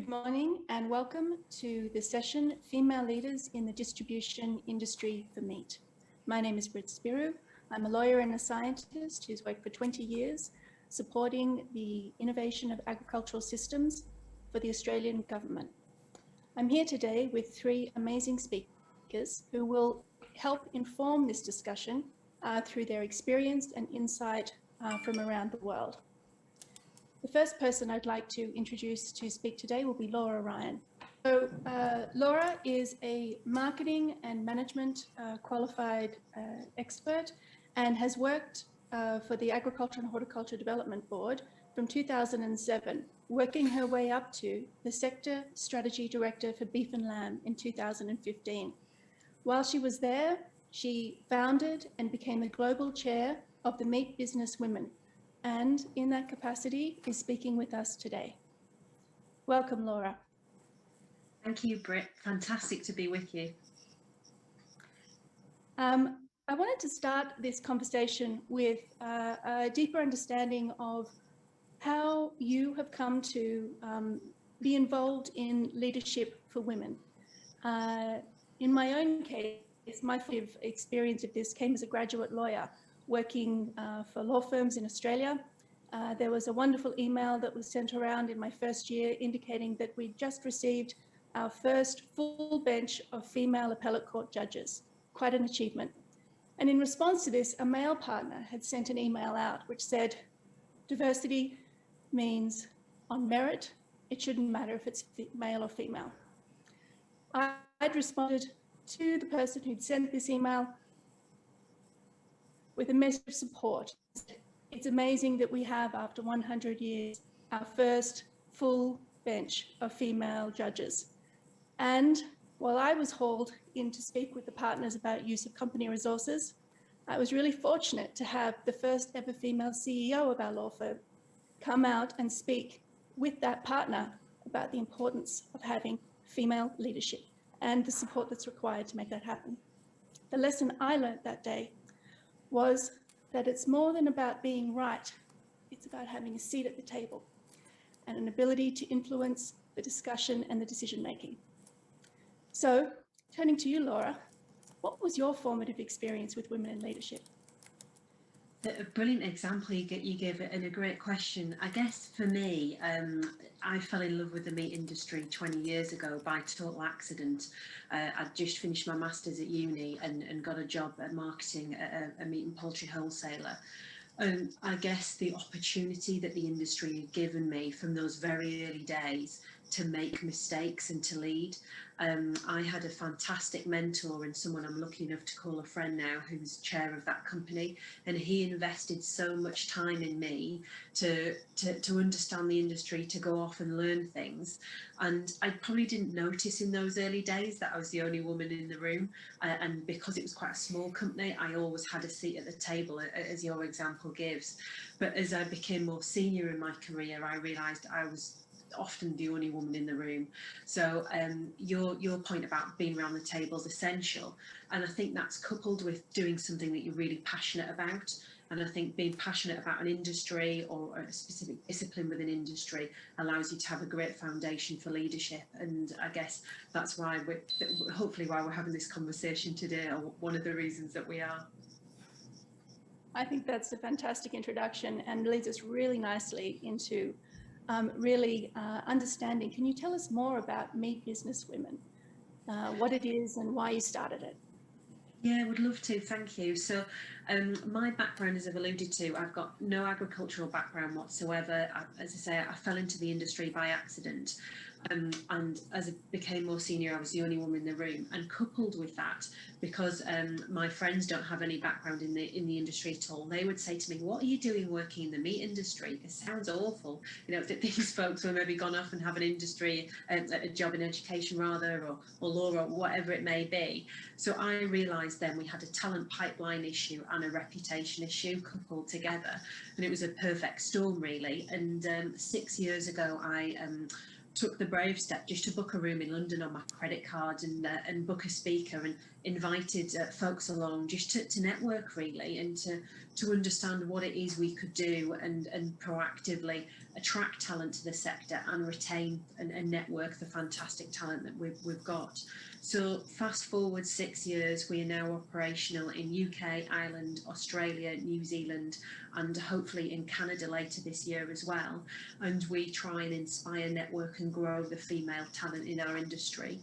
Good morning and welcome to the session, Female Leaders in the Distribution Industry for Meat. My name is Britt Spyrou. I'm a lawyer and a scientist who's worked for 20 years supporting the innovation of agricultural systems for the Australian government. I'm here today with three amazing speakers who will help inform this discussion through their experience and insight from around the world. The first person I'd like to introduce to speak today will be Laura Ryan. So Laura is a marketing and management qualified expert and has worked for the Agriculture and Horticulture Development Board from 2007, working her way up to the Sector Strategy Director for Beef and Lamb in 2015. While she was there, she founded and became the global chair of the Meat Business Women, and in that capacity is speaking with us today. Welcome, Laura. Thank you, Britt. Fantastic to be with you. I wanted to start this conversation with a deeper understanding of how you have come to be involved in leadership for women. In my own case, my experience of this came as a graduate lawyer working for law firms in Australia. There was a wonderful email that was sent around in my first year indicating that we'd just received our first full bench of female appellate court judges. Quite an achievement. And in response to this, a male partner had sent an email out which said, diversity means on merit, it shouldn't matter if it's male or female. I'd responded to the person who'd sent this email with a message of support. It's amazing that we have, after 100 years, our first full bench of female judges. And while I was hauled in to speak with the partners about use of company resources, I was really fortunate to have the first ever female CEO of our law firm come out and speak with that partner about the importance of having female leadership and the support that's required to make that happen. The lesson I learned that day was that it's more than about being right. It's about having a seat at the table and an ability to influence the discussion and the decision making. So, turning to you, Laura, what was your formative experience with women in leadership? A brilliant example you gave and a great question. I guess for me, I fell in love with the meat industry 20 years ago by total accident. I'd just finished my master's at uni and got a job at marketing at a meat and poultry wholesaler. I guess the opportunity that the industry had given me from those very early days to make mistakes and to lead. I had a fantastic mentor and someone I'm lucky enough to call a friend now, who's chair of that company, and he invested so much time in me to understand the industry, to go off and learn things. And I probably didn't notice in those early days that I was the only woman in the room, and because it was quite a small company, I always had a seat at the table, as your example gives. But as I became more senior in my career, I realised I was often the only woman in the room. So your point about being around the table is essential, and I think that's coupled with doing something that you're really passionate about. And I think being passionate about an industry or a specific discipline within industry allows you to have a great foundation for leadership. And I guess that's why hopefully why we're having this conversation today, or one of the reasons that we are. I think that's a fantastic introduction and leads us really nicely into understanding. Can you tell us more about Meat Business Women, what it is and why you started it? Yeah, I would love to, thank you. So my background, as I've alluded to, I've got no agricultural background whatsoever. As I say, I fell into the industry by accident. And as I became more senior, I was the only woman in the room. And coupled with that, because my friends don't have any background in the industry at all, they would say to me, "What are you doing working in the meat industry? It sounds awful." You know, that these folks who maybe gone off and have an industry, a job in education rather, or law, or whatever it may be. So I realised then we had a talent pipeline issue and a reputation issue coupled together, and it was a perfect storm really. And 6 years ago, I took the brave step just to book a room in London on my credit card and book a speaker, and invited folks along just to network really, and to understand what it is we could do, and proactively attract talent to the sector and retain and network the fantastic talent that we've got. So fast forward 6 years, we are now operational in UK, Ireland, Australia, New Zealand, and hopefully in Canada later this year as well. And we try and inspire, network and grow the female talent in our industry.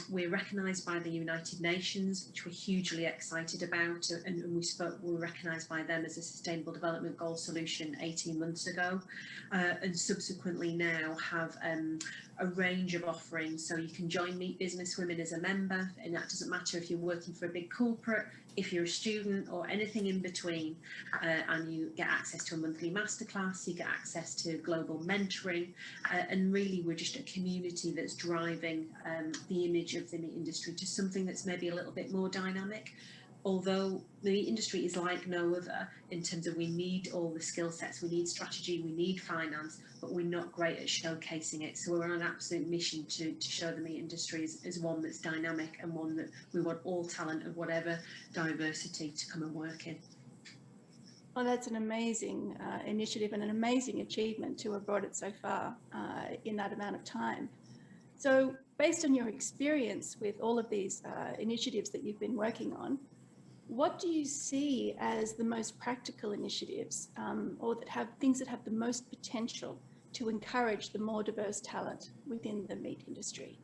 We're recognised by the United Nations, which we're hugely excited about, and we were recognised by them as a Sustainable Development Goal solution 18 months ago, and subsequently now have a range of offerings. So you can join Meet Business Women as a member, and that doesn't matter if you're working for a big corporate, if you're a student or anything in between, and you get access to a monthly masterclass, you get access to global mentoring, and really we're just a community that's driving the image of the meat industry to something that's maybe a little bit more dynamic. Although the meat industry is like no other in terms of we need all the skill sets, we need strategy, we need finance, but we're not great at showcasing it. So we're on an absolute mission to show the meat industry as one that's dynamic, and one that we want all talent of whatever diversity to come and work in. Well, that's an amazing initiative and an amazing achievement to have brought it so far in that amount of time. So based on your experience with all of these initiatives that you've been working on, what do you see as the most practical initiatives, or that have things that have the most potential to encourage the more diverse talent within the meat industry?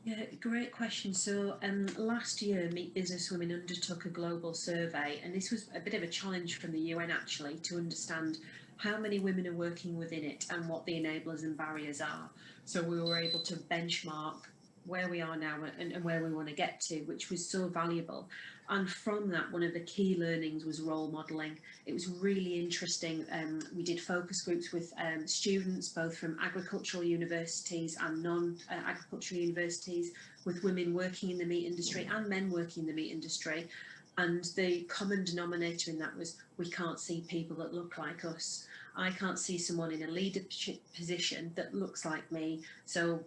Yeah, great question. So last year, Meet Business Women undertook a global survey, and this was a bit of a challenge from the UN actually, to understand how many women are working within it and what the enablers and barriers are. So we were able to benchmark where we are now and where we want to get to, which was so valuable. And from that, one of the key learnings was role modelling. It was really interesting. We did focus groups with students, both from agricultural universities and non-agricultural universities, with women working in the meat industry and men working in the meat industry. And the common denominator in that was, we can't see people that look like us. I can't see someone in a leadership position that looks like me. So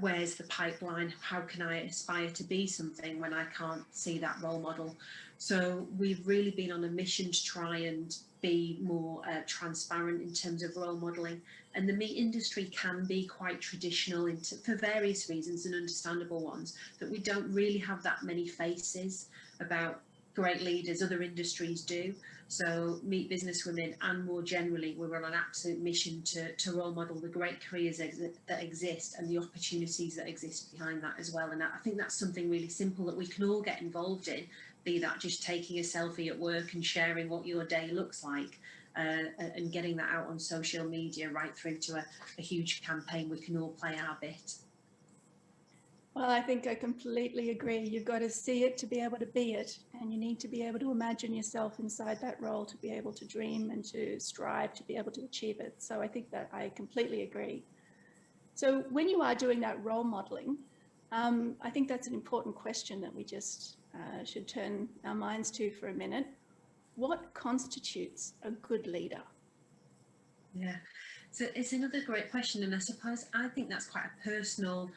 where's the pipeline? How can I aspire to be something when I can't see that role model? So we've really been on a mission to try and be more transparent in terms of role modelling. And the meat industry can be quite traditional for various reasons, and understandable ones, that we don't really have that many faces about great leaders. Other industries do. So Meet Business Women, and more generally, we're on an absolute mission to role model the great careers that exist and the opportunities that exist behind that as well. And I think that's something really simple that we can all get involved in, be that just taking a selfie at work and sharing what your day looks like, and getting that out on social media, right through to a huge campaign. We can all play our bit. Well, I think I completely agree. You've got to see it to be able to be it, and you need to be able to imagine yourself inside that role to be able to dream and to strive to be able to achieve it. So I think that I completely agree. So when you are doing that role modeling, I think that's an important question that we just should turn our minds to for a minute. What constitutes a good leader? Yeah, so it's another great question, and I suppose I think that's quite a personal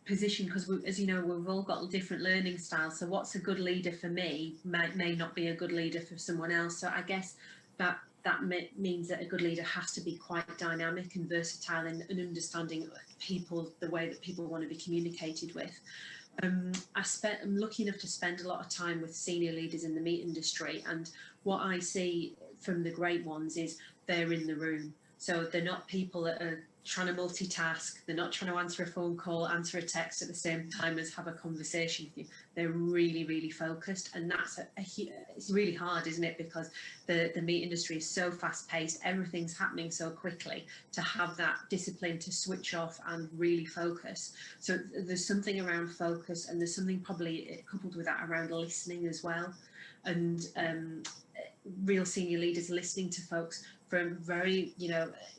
position, because as you know, we've all got different learning styles. So what's a good leader for me may not be a good leader for someone else. So I guess that means that a good leader has to be quite dynamic and versatile in understanding people, the way that people want to be communicated with. I'm lucky enough to spend a lot of time with senior leaders in the meat industry, and what I see from the great ones is they're in the room. So they're not people that are trying to multitask. They're not trying to answer a phone call, answer a text at the same time as have a conversation with you. They're really, really focused, and that's it's really hard, isn't it? Because the meat industry is so fast paced, everything's happening so quickly, to have that discipline to switch off and really focus. So there's something around focus, and there's something probably coupled with that around listening as well. And real senior leaders listening to folks from very,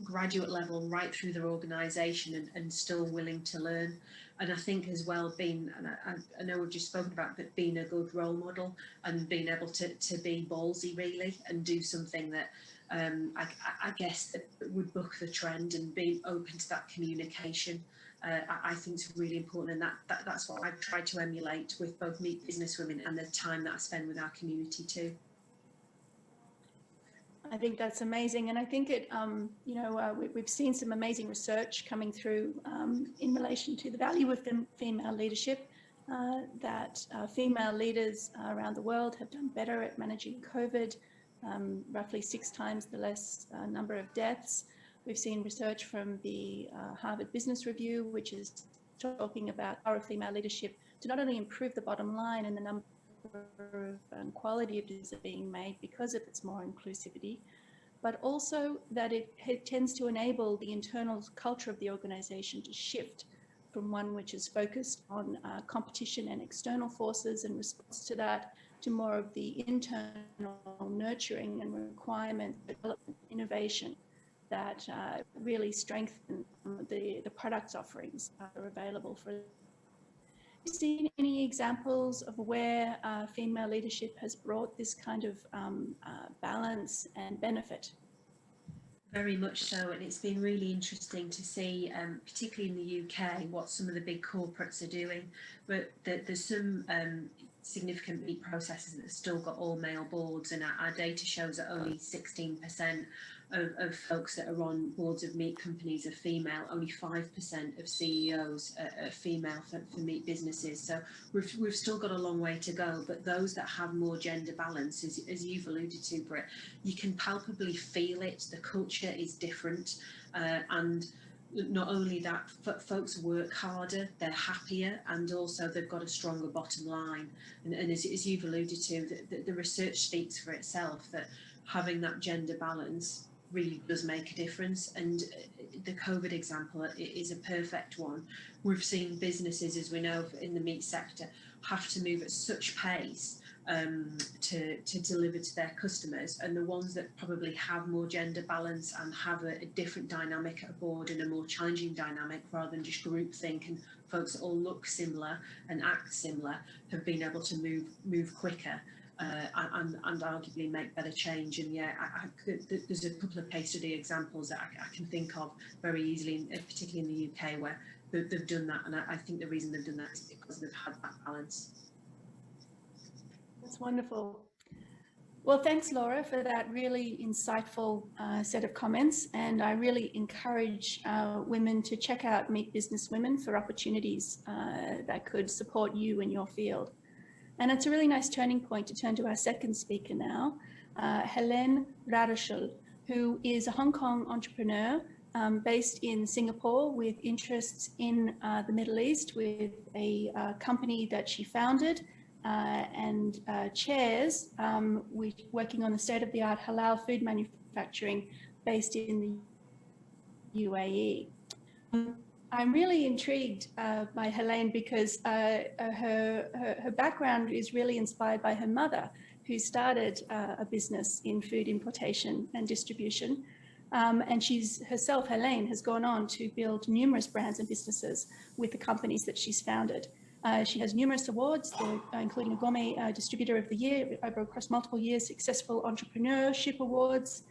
graduate level right through their organisation, and still willing to learn. And I think as well, and I know we've just spoken about, but being a good role model and being able to be ballsy really, and do something that I guess that would buck the trend, and being open to that communication. I think is really important, and that's what I've tried to emulate with both meat business women and the time that I spend with our community too. I think that's amazing, and I think it, we've seen some amazing research coming through in relation to the value of female leadership, that female leaders around the world have done better at managing COVID, roughly 6 times the less number of deaths. We've seen research from the Harvard Business Review, which is talking about the power of female leadership to not only improve the bottom line and the number of quality of decisions being made because of its more inclusivity, but also that it tends to enable the internal culture of the organization to shift from one which is focused on competition and external forces in response to that, to more of the internal nurturing and requirement development innovation that really strengthen the product offerings that are available for. Have you seen any examples of where female leadership has brought this kind of balance and benefit? Very much so, and it's been really interesting to see, particularly in the UK, what some of the big corporates are doing. But there's some significant meat processors that have still got all male boards, and our data shows that only 16% of folks that are on boards of meat companies are female. Only 5% of CEOs are female for meat businesses. So we've still got a long way to go. But those that have more gender balance, as you've alluded to, Britt, you can palpably feel it. The culture is different, and not only that, folks work harder, they're happier, and also they've got a stronger bottom line. And as you've alluded to, the research speaks for itself, that having that gender balance really does make a difference. And the COVID example is a perfect one. We've seen businesses, as we know, in the meat sector, have to move at such pace to deliver to their customers, and the ones that probably have more gender balance and have a different dynamic at board and a more challenging dynamic rather than just groupthink and folks that all look similar and act similar, have been able to move quicker and arguably make better change. And yeah, there's a couple of case study examples that I can think of very easily, particularly in the UK, where they've done that, and I think the reason they've done that is because they've had that balance. That's wonderful. Well, thanks, Laura, for that really insightful set of comments. And I really encourage women to check out Meet Business Women for opportunities that could support you in your field. And it's a really nice turning point to turn to our second speaker now, Helene Raudaschl, who is a Hong Kong entrepreneur based in Singapore with interests in the Middle East, with a company that she founded and chairs, working on the state-of-the-art halal food manufacturing based in the UAE. I'm really intrigued by Helene because her background is really inspired by her mother, who started a business in food importation and distribution. And she's herself, Helene, has gone on to build numerous brands and businesses with the companies that she's founded. She has numerous awards, including a Gourmet Distributor of the Year across multiple years, Successful Entrepreneurship Awards.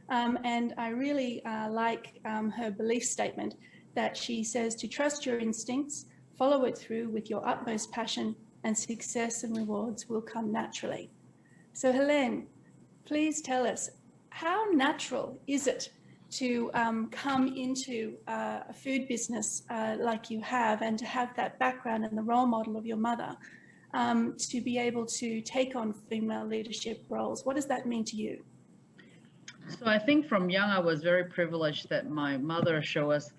And I really like her belief statement that she says to trust your instincts, follow it through with your utmost passion, and success and rewards will come naturally. So Helene, please tell us, how natural is it to come into a food business like you have, and to have that background and the role model of your mother, to be able to take on female leadership roles? What does that mean to you? So I think from young, I was very privileged that my mother showed us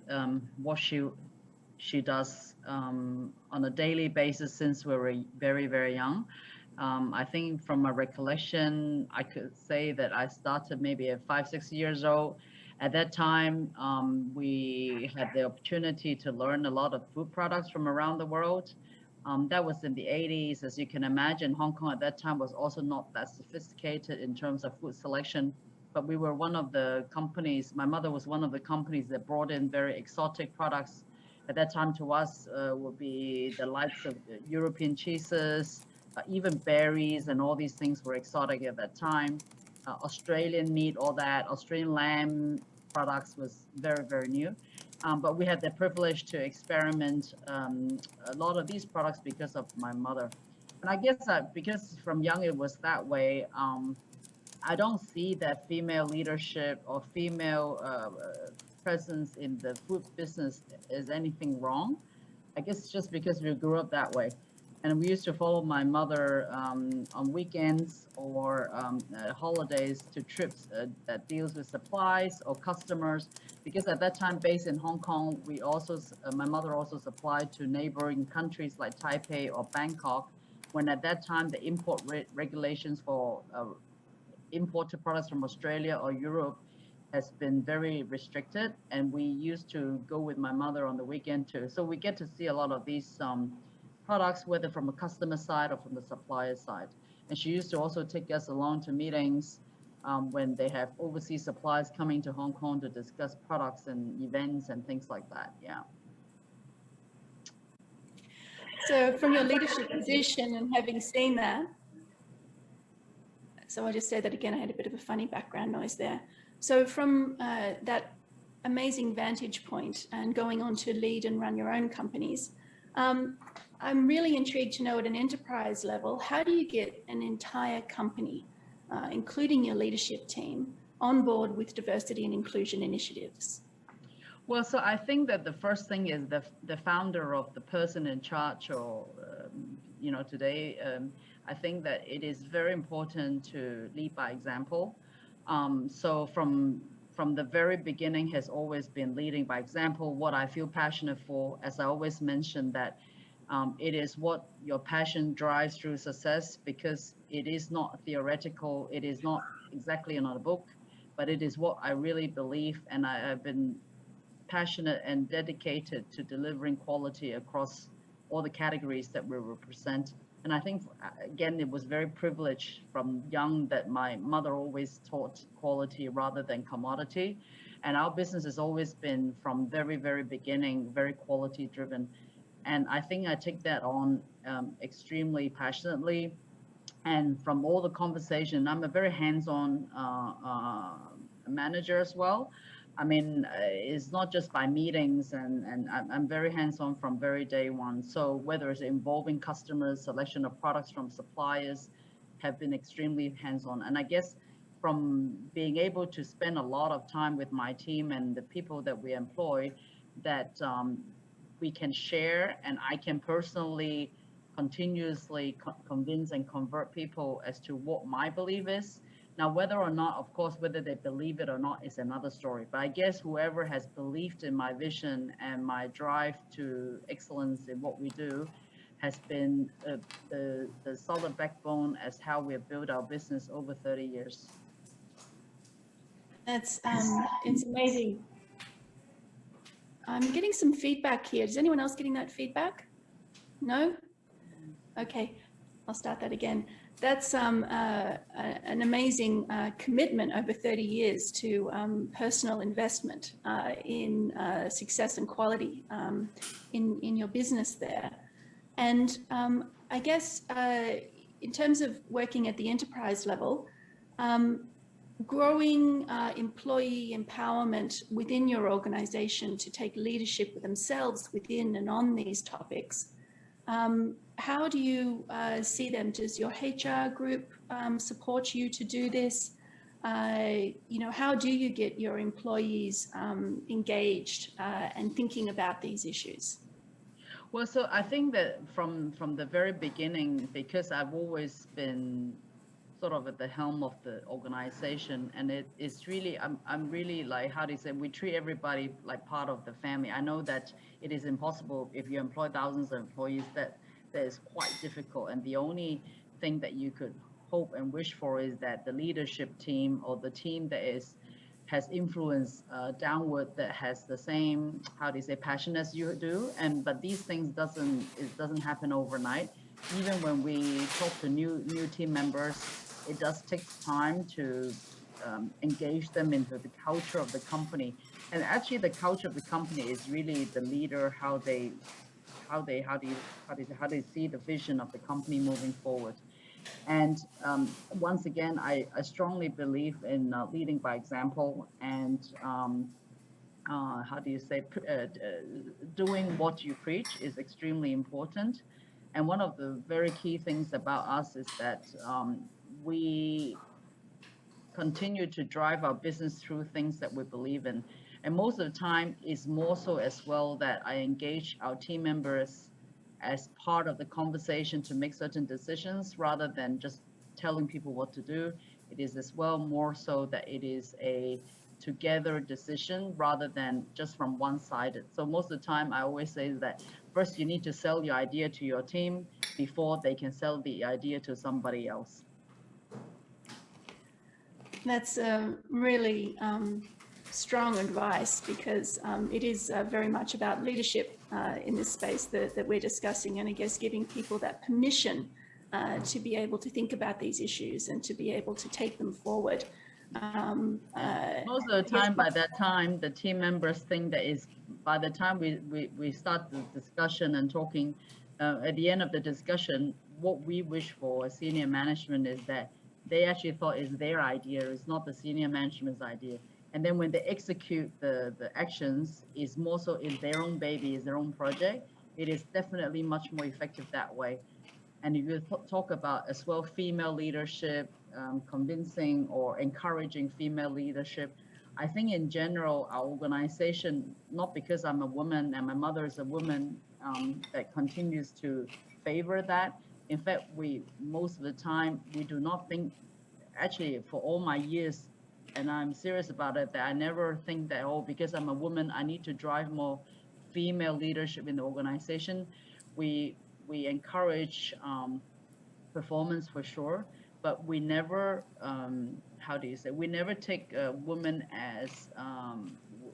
what she does on a daily basis since we were very, very young. I think from my recollection, I could say that I started maybe at 5-6 years old. At that time, we had the opportunity to learn a lot of food products from around the world. That was in the 80s. As you can imagine, Hong Kong at that time was also not that sophisticated in terms of food selection. But we were one of the companies, my mother was one of the companies that brought in very exotic products. At that time to us would be the likes of European cheeses, even berries, and all these things were exotic at that time. Australian meat, all that, Australian lamb products was very, very new. But we had the privilege to experiment a lot of these products because of my mother. And I guess because from young it was that way, I don't see that female leadership or female presence in the food business is anything wrong. I guess just because we grew up that way. And we used to follow my mother on weekends or holidays to trips that deals with supplies or customers. Because at that time, based in Hong Kong, we also my mother also supplied to neighboring countries like Taipei or Bangkok. When at that time the import regulations for imported products from Australia or Europe has been very restricted, and we used to go with my mother on the weekend too. So we get to see a lot of these products, whether from a customer side or from the supplier side. And she used to also take us along to meetings when they have overseas suppliers coming to Hong Kong to discuss products and events and things like that. Yeah. So from your leadership position and having seen that, so I'll just say that again, I had a bit of a funny background noise there. So from that amazing vantage point and going on to lead and run your own companies, I'm really intrigued to know at an enterprise level, how do you get an entire company, including your leadership team, on board with diversity and inclusion initiatives? Well, so I think that the first thing is the founder of the person in charge, or you know, today, I think that it is very important to lead by example. So from the very beginning has always been leading by example. What I feel passionate for, as I always mention, that it is what your passion drives through success, because it is not theoretical, it is not exactly another book, but it is what I really believe, and I've been passionate and dedicated to delivering quality across all the categories that we represent. And I think, again, it was very privileged from young that my mother always taught quality rather than commodity. And our business has always been, from very, very beginning, very quality driven. And I think I take that on extremely passionately. And from all the conversation, I'm a very hands-on manager as well. I mean, it's not just by meetings, and I'm very hands-on from very day one. So whether it's involving customers, selection of products from suppliers, have been extremely hands-on. And I guess from being able to spend a lot of time with my team and the people that we employ, that we can share, and I can personally continuously convince and convert people as to what my belief is. Now, whether or not, of course, whether they believe it or not is another story. But I guess whoever has believed in my vision and my drive to excellence in what we do has been the solid backbone as how we have built our business over 30 years. That's it's amazing. I'm getting some feedback here. Is anyone else getting that feedback? No? Okay, I'll start that again. That's an amazing commitment over 30 years to personal investment in success and quality in your business there. And I guess in terms of working at the enterprise level, growing employee empowerment within your organization to take leadership themselves within and on these topics, how do you see them? Does your HR group support you to do this? You know, how do you get your employees engaged and thinking about these issues? Well, so I think that from the very beginning, because I've always been sort of at the helm of the organization, and it's really, I'm really, like, how do you say, we treat everybody like part of the family. I know that it is impossible if you employ thousands of employees, that is quite difficult, and the only thing that you could hope and wish for is that the leadership team, or the team that has influence downward, that has the same, how do you say, passion as you do. And but these things doesn't happen overnight. Even when we talk to new team members, it does take time to engage them into the culture of the company. And actually, the culture of the company is really the leader, how they see the vision of the company moving forward. And once again, I strongly believe in leading by example, and how do you say, doing what you preach is extremely important. And one of the very key things about us is that we continue to drive our business through things that we believe in. And most of the time is more so as well that I engage our team members as part of the conversation to make certain decisions rather than just telling people what to do. It is as well more so that it is a together decision rather than just from one sided. So most of the time I always say that first you need to sell your idea to your team before they can sell the idea to somebody else. That's really strong advice, because it is very much about leadership in this space that we're discussing, and I guess giving people that permission to be able to think about these issues and to be able to take them forward. Most of the time, by that time, the team members think that is, by the time we start the discussion and talking, at the end of the discussion, what we wish for as senior management is that they actually thought is their idea, it's not the senior management's idea. And then when they execute the actions, is more so is their own baby, is their own project. It is definitely much more effective that way. And if you talk about as well female leadership, convincing or encouraging female leadership, I think in general, our organization, not because I'm a woman and my mother is a woman, that continues to favor that. In fact, we most of the time, we do not think, actually for all my years, and I'm serious about it, that I never think that, oh, because I'm a woman, I need to drive more female leadership in the organization. We encourage performance for sure, but we never, how do you say, we never take a woman as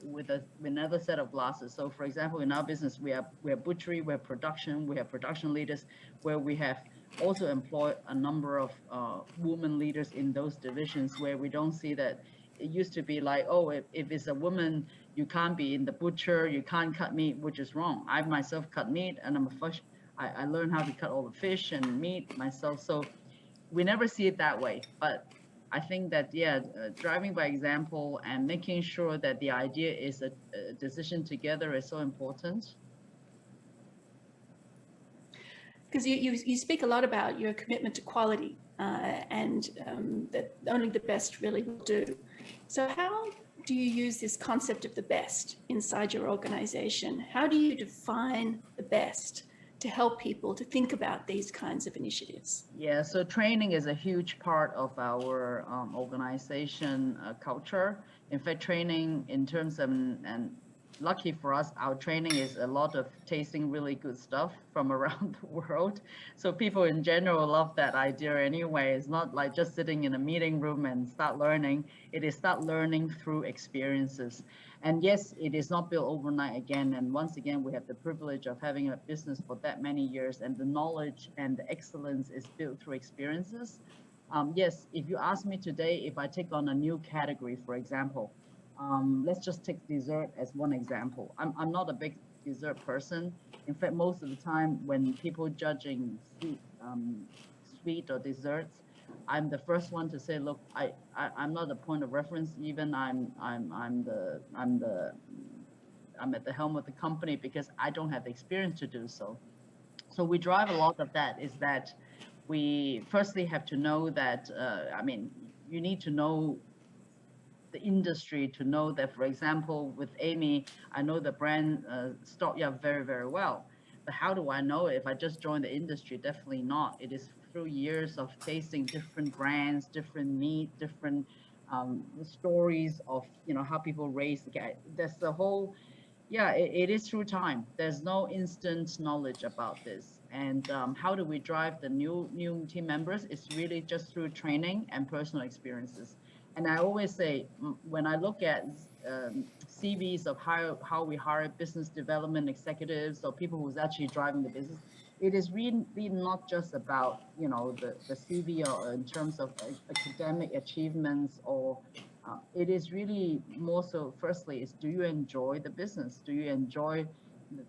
with another set of glasses. So for example, in our business, we have butchery, we have production leaders, where we have also employed a number of women leaders in those divisions, where we don't see that. It used to be like, oh, if it's a woman, you can't be in the butcher, you can't cut meat, which is wrong. I myself cut meat, and I learned how to cut all the fish and meat myself. So we never see it that way. But I think that, yeah, driving by example and making sure that the idea is a decision together is so important. Because you speak a lot about your commitment to quality and that only the best really will do. So how do you use this concept of the best inside your organization? How do you define the best to help people to think about these kinds of initiatives? Yeah, so training is a huge part of our organization culture. In fact, training in terms of, and lucky for us, our training is a lot of tasting really good stuff from around the world. So people in general love that idea anyway. It's not like just sitting in a meeting room and start learning. It is start learning through experiences. And yes, it is not built overnight again. And once again, we have the privilege of having a business for that many years, and the knowledge and the excellence is built through experiences. Yes, if you ask me today, if I take on a new category, for example, let's just take dessert as one example. I'm not a big dessert person. In fact, most of the time when people judging sweet or desserts, I'm the first one to say, look, I'm not a point of reference. Even I'm at the helm of the company because I don't have the experience to do so. So we drive a lot of that. Is that we firstly have to know that. I mean, you need to know the industry to know that, for example, with Amy, I know the brand Stockyard very, very well. But how do I know it? If I just joined the industry? Definitely not. It is through years of tasting different brands, different meat, different stories of, you know, how people raise the cat. There's the whole, yeah, it is through time. There's no instant knowledge about this. And how do we drive the new team members? It's really just through training and personal experiences. And I always say, when I look at CVs of how we hire business development executives or people who's actually driving the business, it is really not just about, you know, the CV or in terms of academic achievements, or it is really more so, firstly, is do you enjoy the business? Do you enjoy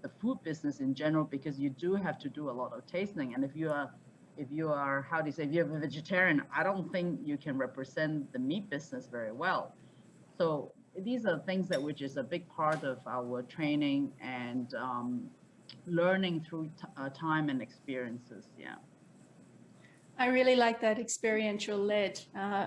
the food business in general? Because you do have to do a lot of tasting. And if you are if you are, how do you say, if you're a vegetarian, I don't think you can represent the meat business very well. So these are things that which is a big part of our training and learning through time and experiences. Yeah. I really like that experiential led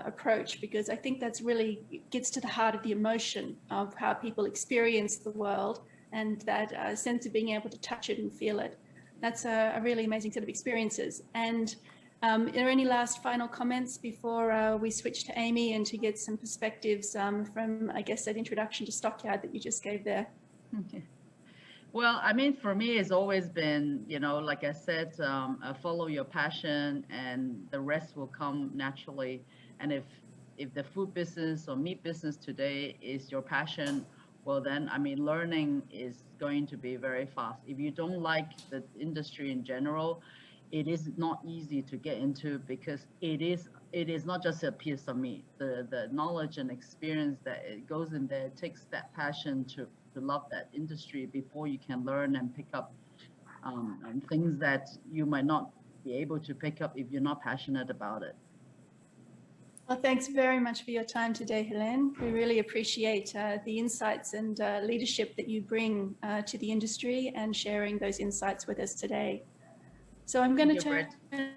approach, because I think that's really gets to the heart of the emotion of how people experience the world, and that sense of being able to touch it and feel it. That's a really amazing set of experiences. And are there any last final comments before we switch to Amy and to get some perspectives from, I guess, that introduction to Stockyard that you just gave there? Okay. Well, I mean, for me, it's always been, you know, like I said, follow your passion and the rest will come naturally. And if the food business or meat business today is your passion, well, then, I mean, learning is going to be very fast. If you don't like the industry in general, it is not easy to get into, because it is not just a piece of meat. The knowledge and experience that it goes in there takes that passion to love that industry before you can learn and pick up things that you might not be able to pick up if you're not passionate about it. Well, thanks very much for your time today, Helene. We really appreciate the insights and leadership that you bring to the industry and sharing those insights with us today. So I'm going to turn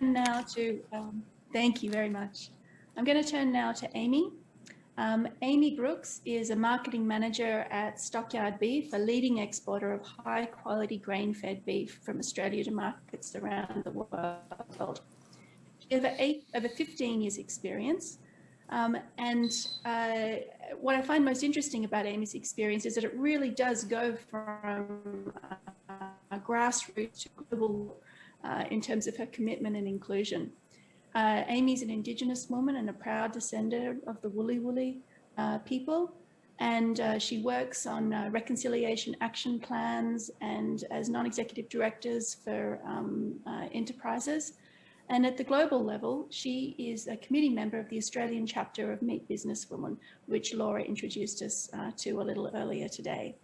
now to, thank you very much. I'm going to turn now to Amy. Amy Brooks is a marketing manager at Stockyard Beef, a leading exporter of high quality grain-fed beef from Australia to markets around the world. She has over 15 years experience. And what I find most interesting about Amy's experience is that it really does go from grassroots to global in terms of her commitment and inclusion. Amy's an Indigenous woman and a proud descendant of the Woolly people, and she works on reconciliation action plans and as non-executive directors for enterprises. And at the global level, she is a committee member of the Australian chapter of Meat Businesswomen, which Laura introduced us to a little earlier today.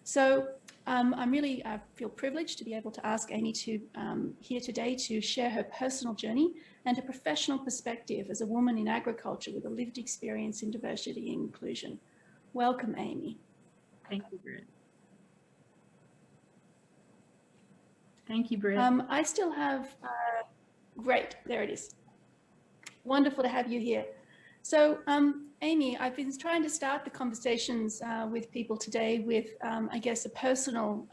So I'm really feel privileged to be able to ask Amy to here today to share her personal journey and a professional perspective as a woman in agriculture with a lived experience in diversity and inclusion. Welcome, Amy. Thank you, Britt. Thank you, Britt. I still have, great, there it is. Wonderful to have you here. So, Amy, I've been trying to start the conversations with people today with, I guess, a personal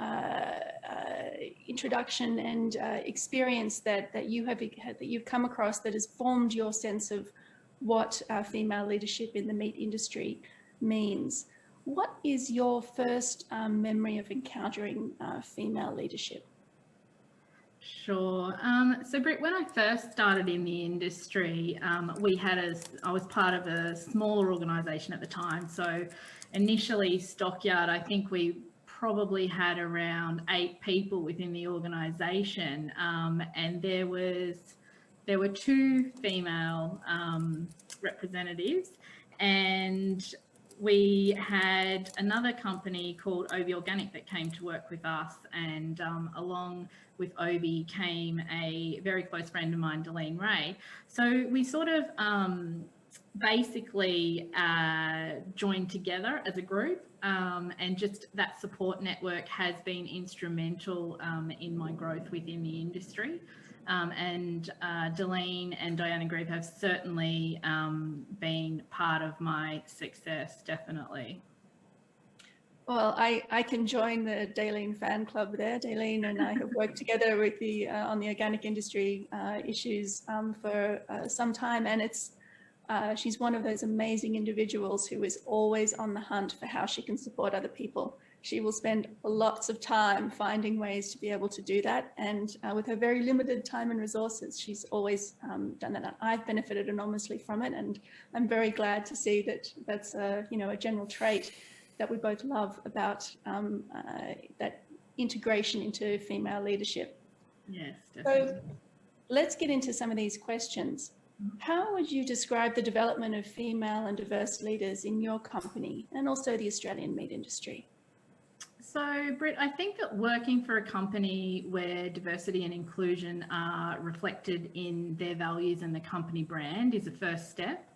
introduction and experience that you've come across that has formed your sense of what female leadership in the meat industry means. What is your first memory of encountering female leadership? Sure. So Britt, when I first started in the industry, I was part of a smaller organisation at the time. So initially Stockyard, I think we probably had around 8 people within the organisation, and there were 2 female representatives, and we had another company called Obi Organic that came to work with us, and along with Obi came a very close friend of mine, Helene Ray. So we sort of basically joined together as a group, and just that support network has been instrumental in my growth within the industry. And Helene and Diana Grieve have certainly been part of my success, definitely. Well, I can join the Daleen fan club there. Daleen and I have worked together with the on the organic industry issues for some time, and she's one of those amazing individuals who is always on the hunt for how she can support other people. She will spend lots of time finding ways to be able to do that, and with her very limited time and resources, she's always done that. I've benefited enormously from it, and I'm very glad to see that that's a general trait that we both love about that integration into female leadership. Yes, definitely. So let's get into some of these questions. How would you describe the development of female and diverse leaders in your company and also the Australian meat industry? So, Britt, I think that working for a company where diversity and inclusion are reflected in their values and the company brand is a first step.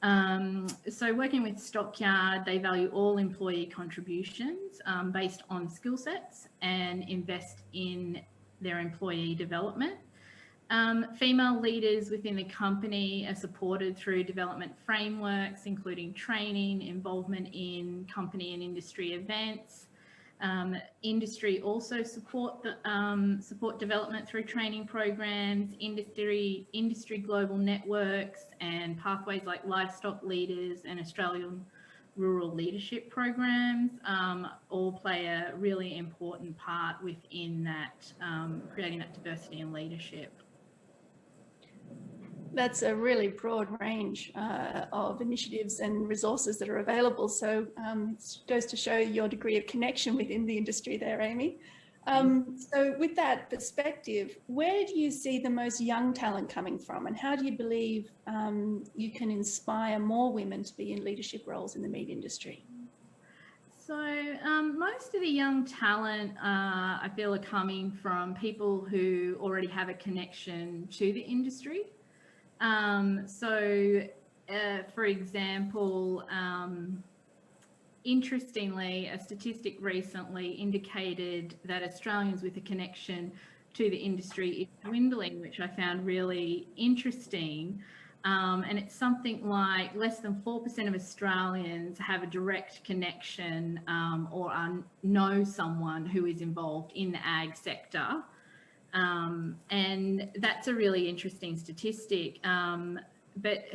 So working with Stockyard, they value all employee contributions based on skill sets and invest in their employee development. Female leaders within the company are supported through development frameworks, including training, involvement in company and industry events. Industry also support development through training programs, industry global networks, and pathways like livestock leaders and Australian rural leadership programs all play a really important part within that, creating that diversity and leadership. That's a really broad range of initiatives and resources that are available. So it goes to show your degree of connection within the industry there, Amy. So with that perspective, where do you see the most young talent coming from, and how do you believe you can inspire more women to be in leadership roles in the meat industry? So most of the young talent, I feel, are coming from people who already have a connection to the industry. For example, interestingly, a statistic recently indicated that Australians with a connection to the industry is dwindling, which I found really interesting. And it's something like less than 4% of Australians have a direct connection or know someone who is involved in the ag sector. And that's a really interesting statistic. But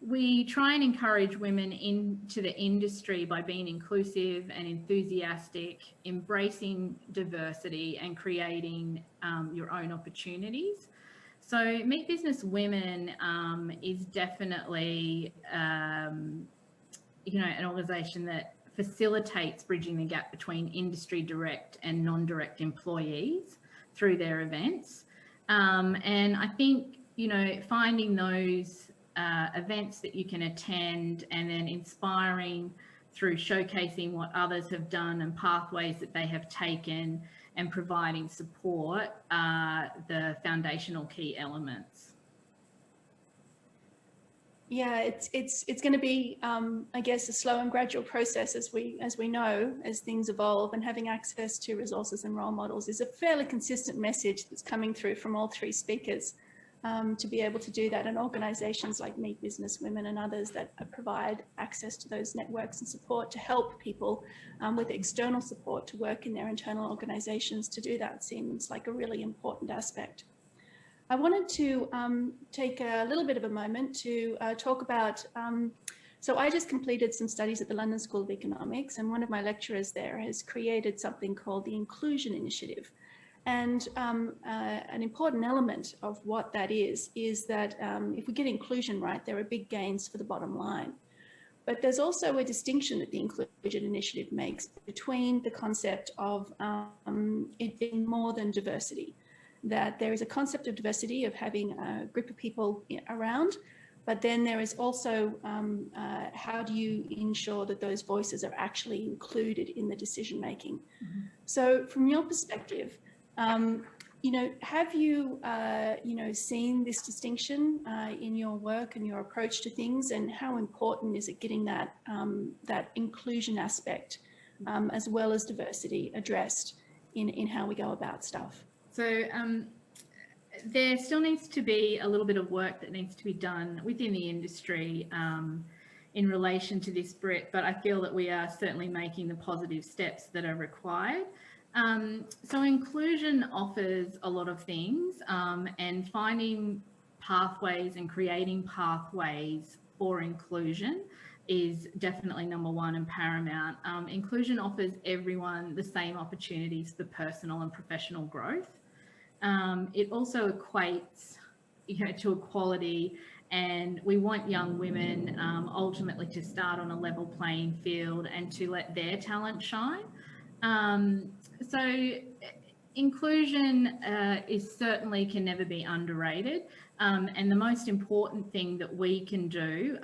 we try and encourage women into the industry by being inclusive and enthusiastic, embracing diversity and creating your own opportunities. So Meat Business Women is definitely, an organisation that facilitates bridging the gap between industry direct and non-direct employees through their events. And I think, finding those events that you can attend and then inspiring through showcasing what others have done and pathways that they have taken and providing support are the foundational key elements. Yeah, it's going to be, I guess, a slow and gradual process as we know, as things evolve, and having access to resources and role models is a fairly consistent message that's coming through from all three speakers, to be able to do that, and organisations like Meat Business Women and others that provide access to those networks and support to help people with external support to work in their internal organisations to do that seems like a really important aspect. I wanted to take a little bit of a moment to talk about, so I just completed some studies at the London School of Economics, and one of my lecturers there has created something called the Inclusion Initiative. And an important element of what that is that if we get inclusion right, there are big gains for the bottom line. But there's also a distinction that the Inclusion Initiative makes between the concept of it being more than diversity. That there is a concept of diversity, of having a group of people around, but then there is also how do you ensure that those voices are actually included in the decision making? Mm-hmm. So from your perspective, have you, seen this distinction in your work and your approach to things, and how important is it getting that, that inclusion aspect as well as diversity addressed in how we go about stuff? So there still needs to be a little bit of work that needs to be done within the industry in relation to this, Britt, but I feel that we are certainly making the positive steps that are required. So inclusion offers a lot of things, and finding pathways and creating pathways for inclusion is definitely number one and paramount. Inclusion offers everyone the same opportunities for personal and professional growth. It also equates, to equality, and we want young women ultimately to start on a level playing field and to let their talent shine. So inclusion is certainly can never be underrated, and the most important thing that we can do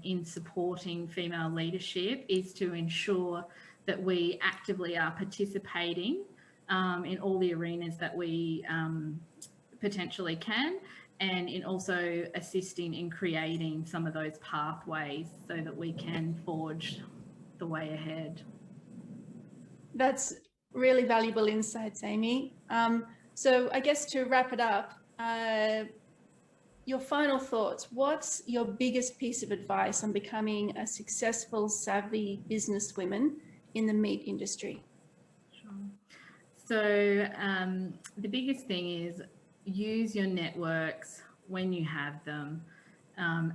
in supporting female leadership is to ensure that we actively are participating in all the arenas that we potentially can, and in also assisting in creating some of those pathways so that we can forge the way ahead. That's really valuable insights, Amy. So I guess to wrap it up, your final thoughts. What's your biggest piece of advice on becoming a successful, savvy businesswoman in the meat industry? Sure. So the biggest thing is use your networks when you have them,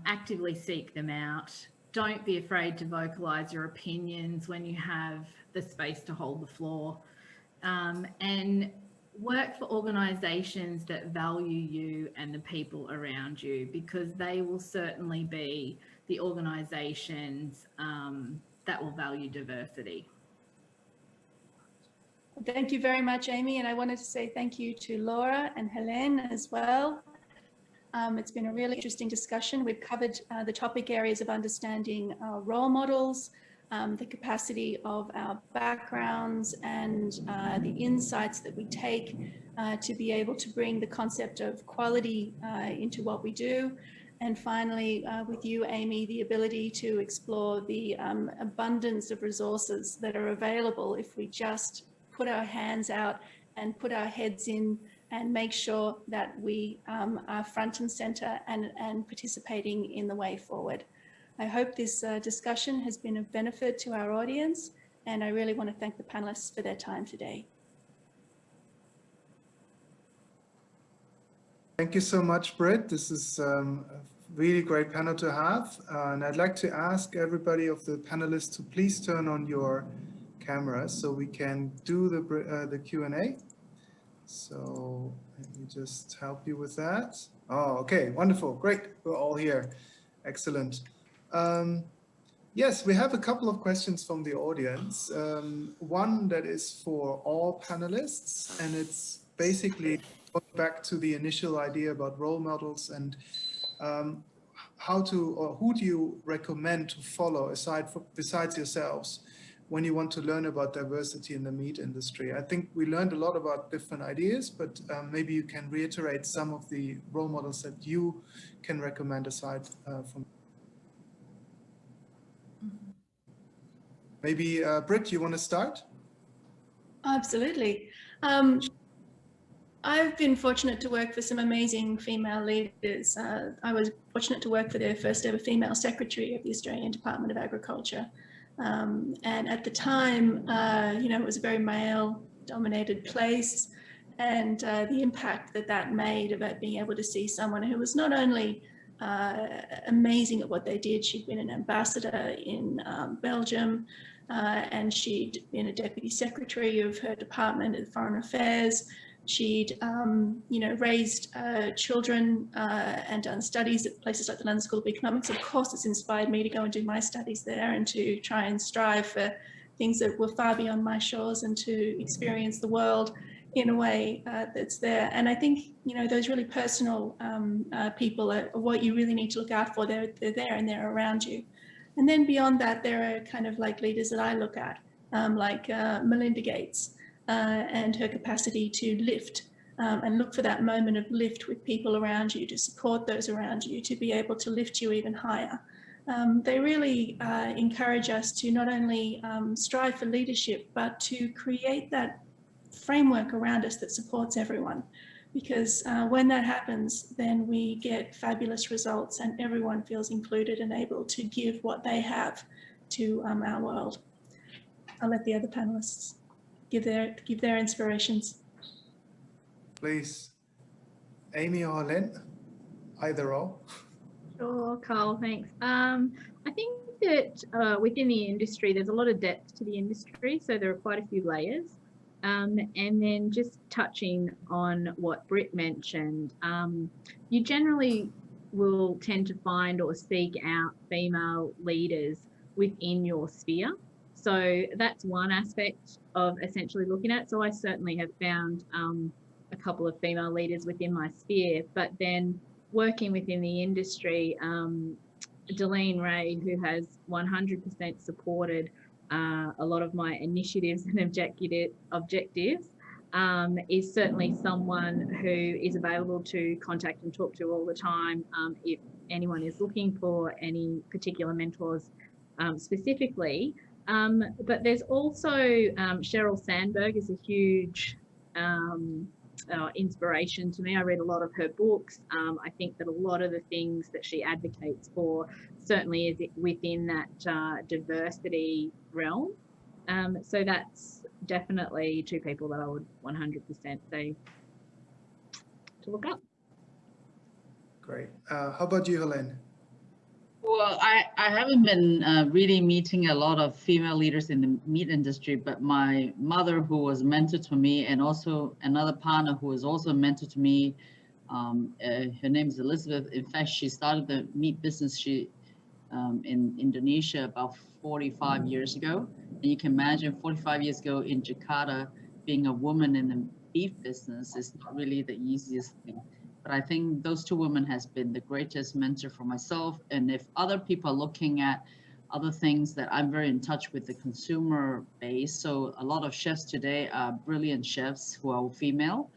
actively seek them out. Don't be afraid to vocalize your opinions when you have the space to hold the floor, and work for organizations that value you and the people around you, because they will certainly be the organizations that will value diversity. Thank you very much, Amy. And I wanted to say thank you to Laura and Helene as well. It's been a really interesting discussion. We've covered the topic areas of understanding our role models, the capacity of our backgrounds, and the insights that we take to be able to bring the concept of quality into what we do. And finally, with you, Amy, the ability to explore the abundance of resources that are available if we just put our hands out and put our heads in and make sure that we are front and center and participating in the way forward. I hope this discussion has been of benefit to our audience, and I really want to thank the panelists for their time today. Thank you so much, Britt. This is a really great panel to have. And I'd like to ask everybody of the panelists to please turn on your cameras so we can do the Q&A. So let me just help you with that. Oh, okay, wonderful, great. We're all here. Excellent. Yes, we have a couple of questions from the audience. One that is for all panelists, and it's basically going back to the initial idea about role models and how to, or who do you recommend to follow besides yourselves when you want to learn about diversity in the meat industry? I think we learned a lot about different ideas, but maybe you can reiterate some of the role models that you can recommend aside from. Maybe Britt, you want to start? Absolutely. I've been fortunate to work for some amazing female leaders. I was fortunate to work for the first ever female secretary of the Australian Department of Agriculture. And at the time, you know, it was a very male-dominated place, and the impact that that made about being able to see someone who was not only amazing at what they did. She'd been an ambassador in Belgium, and she'd been a deputy secretary of her department of foreign affairs. She'd, you know, raised children and done studies at places like the London School of Economics. Of course, it's inspired me to go and do my studies there and to try and strive for things that were far beyond my shores and to experience the world in a way that's there. And I think, you know, those really personal people are what you really need to look out for. They're there and they're around you. And then beyond that, there are kind of like leaders that I look at, like Melinda Gates and her capacity to lift and look for that moment of lift with people around you, to support those around you, to be able to lift you even higher. They really encourage us to not only strive for leadership, but to create that framework around us that supports everyone. Because when that happens, then we get fabulous results and everyone feels included and able to give what they have to our world. I'll let the other panelists give their inspirations. Please, Amy or Helen, either or. Sure, Karl, thanks. I think that within the industry, there's a lot of depth to the industry, so there are quite a few layers. And then just touching on what Britt mentioned, you generally will tend to find or seek out female leaders within your sphere. So that's one aspect of essentially looking at. So I certainly have found a couple of female leaders within my sphere, but then working within the industry, Delene Ray, who has 100% supported a lot of my initiatives and objectives, is certainly someone who is available to contact and talk to all the time if anyone is looking for any particular mentors specifically. But there's also Sheryl Sandberg is a huge inspiration to me. I read a lot of her books. I think that a lot of the things that she advocates for certainly is within that diversity realm. So that's definitely two people that I would 100% say to look up. Great. How about you, Helene? Well, I haven't been really meeting a lot of female leaders in the meat industry, but my mother, who was a mentor to me, and also another partner who was also a mentor to me, her name is Elizabeth. In fact, she started the meat business in Indonesia about 45 years ago. And you can imagine 45 years ago in Jakarta, being a woman in the beef business is not really the easiest thing. But I think those two women has been the greatest mentor for myself. And if other people are looking at other things, that I'm very in touch with the consumer base. So a lot of chefs today are brilliant chefs who are female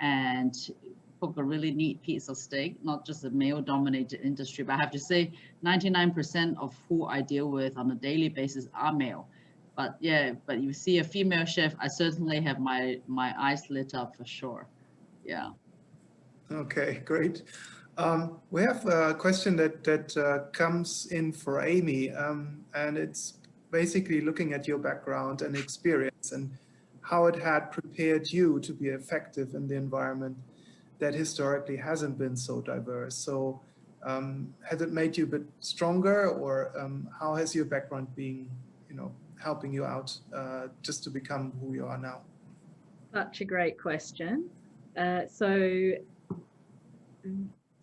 and cook a really neat piece of steak, not just a male-dominated industry. But I have to say, 99% of who I deal with on a daily basis are male. But yeah, but you see a female chef, I certainly have my eyes lit up for sure. Yeah. Okay, great. We have a question that comes in for Amy, and it's basically looking at your background and experience and how it had prepared you to be effective in the environment that historically hasn't been so diverse. So has it made you a bit stronger, or how has your background been, helping you out just to become who you are now? Such a great question. So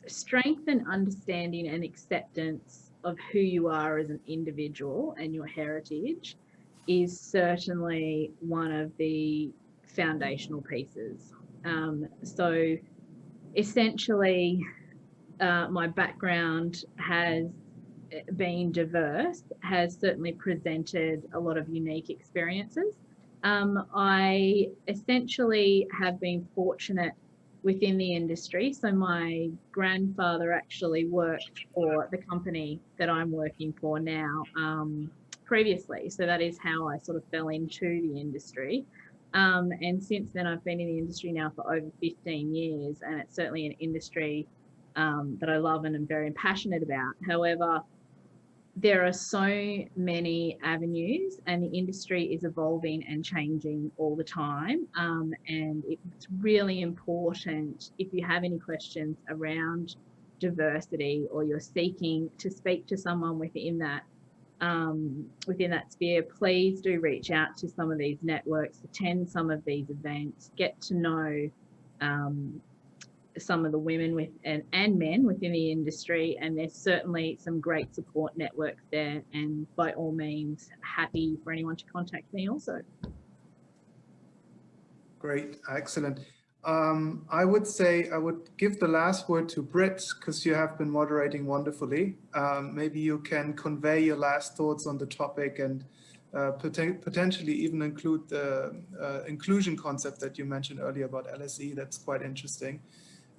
strength and understanding and acceptance of who you are as an individual and your heritage is certainly one of the foundational pieces. So essentially, my background has been diverse, has certainly presented a lot of unique experiences. I essentially have been fortunate within the industry. So my grandfather actually worked for the company that I'm working for now previously. So that is how I sort of fell into the industry. And since then, I've been in the industry now for over 15 years, and it's certainly an industry that I love and am very passionate about. However, there are so many avenues, and the industry is evolving and changing all the time. And it's really important, if you have any questions around diversity, or you're seeking to speak to someone within that sphere, please do reach out to some of these networks, attend some of these events, get to know some of the women and men within the industry, and there's certainly some great support networks there, and by all means happy for anyone to contact me also. Great, excellent. I would say I would give the last word to Britt, because you have been moderating wonderfully. Maybe you can convey your last thoughts on the topic, and potentially even include the inclusion concept that you mentioned earlier about LSE. That's quite interesting.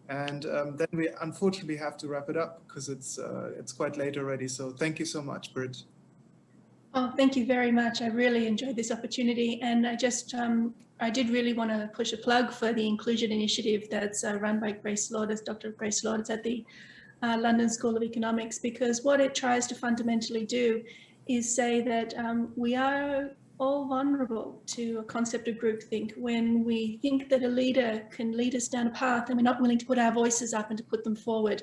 And then we unfortunately have to wrap it up, because it's quite late already. So thank you so much, Britt. Oh, thank you very much. I really enjoyed this opportunity, and I did really want to push a plug for the inclusion initiative that's run by Dr. Grace Lourdes at the London School of Economics, because what it tries to fundamentally do is say that we are all vulnerable to a concept of groupthink. When we think that a leader can lead us down a path and we're not willing to put our voices up and to put them forward,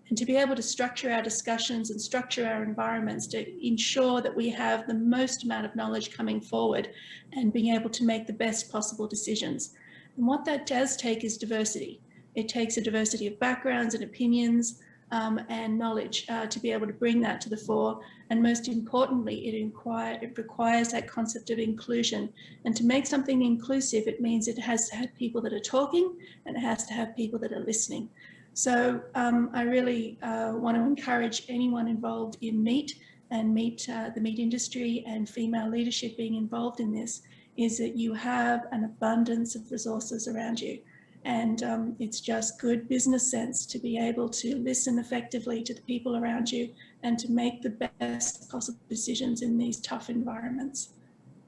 and to be able to structure our discussions and structure our environments to ensure that we have the most amount of knowledge coming forward and being able to make the best possible decisions. And what that does take is diversity. It takes a diversity of backgrounds and opinions and knowledge to be able to bring that to the fore. And most importantly, it requires that concept of inclusion. And to make something inclusive, it means it has to have people that are talking, and it has to have people that are listening. So I really want to encourage anyone involved in meat and the meat industry and female leadership being involved in this is that you have an abundance of resources around you. And it's just good business sense to be able to listen effectively to the people around you and to make the best possible decisions in these tough environments.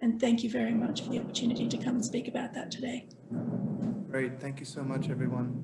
And thank you very much for the opportunity to come and speak about that today. Great. Thank you so much, everyone.